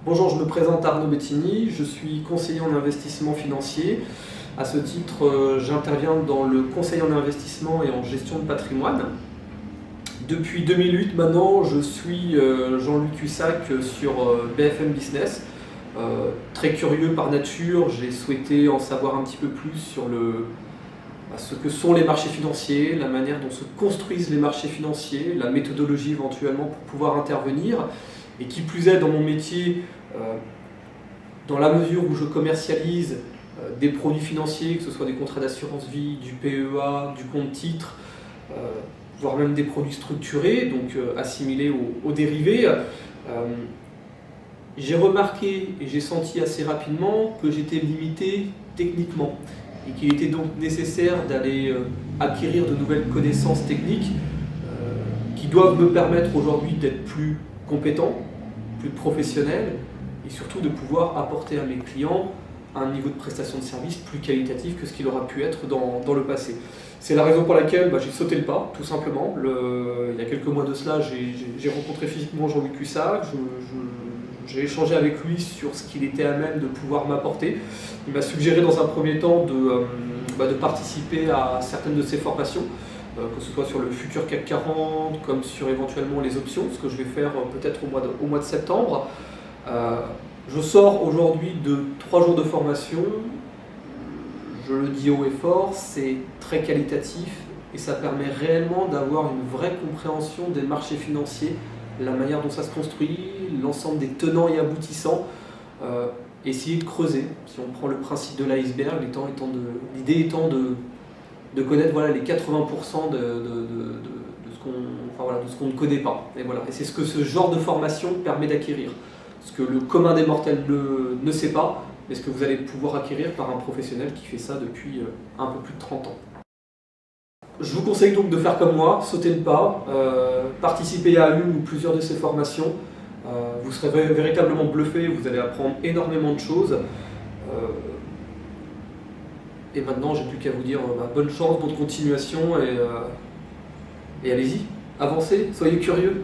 Bonjour, je me présente Arnaud Bettini, je suis conseiller en investissement financier. À ce titre, j'interviens dans le conseil en investissement et en gestion de patrimoine. Depuis 2008 maintenant, je suis Jean-Louis Cussac sur BFM Business. Très curieux par nature, j'ai souhaité en savoir un petit peu plus sur ce que sont les marchés financiers, la manière dont se construisent les marchés financiers, la méthodologie éventuellement pour pouvoir intervenir. Et qui plus est dans mon métier, dans la mesure où je commercialise des produits financiers, que ce soit des contrats d'assurance vie, du PEA, du compte titre, voire même des produits structurés, donc assimilés aux dérivés, j'ai remarqué et j'ai senti assez rapidement que j'étais limité techniquement et qu'il était donc nécessaire d'aller acquérir de nouvelles connaissances techniques qui doivent me permettre aujourd'hui d'être plus compétent, plus professionnel et surtout de pouvoir apporter à mes clients un niveau de prestation de service plus qualitatif que ce qu'il aura pu être dans le passé. C'est la raison pour laquelle j'ai sauté le pas, tout simplement. Il y a quelques mois de cela, j'ai rencontré physiquement Jean-Louis Cussac, j'ai échangé avec lui sur ce qu'il était à même de pouvoir m'apporter. Il m'a suggéré dans un premier temps de participer à certaines de ses formations, que ce soit sur le futur CAC 40, comme sur éventuellement les options, ce que je vais faire peut-être au mois de septembre. Je sors aujourd'hui de 3 jours de formation, je le dis haut et fort, c'est très qualitatif et ça permet réellement d'avoir une vraie compréhension des marchés financiers, la manière dont ça se construit, l'ensemble des tenants et aboutissants, essayer de creuser. Si on prend le principe de l'iceberg, l'idée étant de connaître les 80% de ce qu'on ne connaît pas. Et c'est ce que ce genre de formation permet d'acquérir. Ce que le commun des mortels ne sait pas, mais ce que vous allez pouvoir acquérir par un professionnel qui fait ça depuis un peu plus de 30 ans. Je vous conseille donc de faire comme moi, sauter le pas, participer à une ou plusieurs de ces formations. Vous serez véritablement bluffé, vous allez apprendre énormément de choses. Et maintenant, j'ai plus qu'à vous dire bonne chance, bonne continuation et allez-y, avancez, soyez curieux.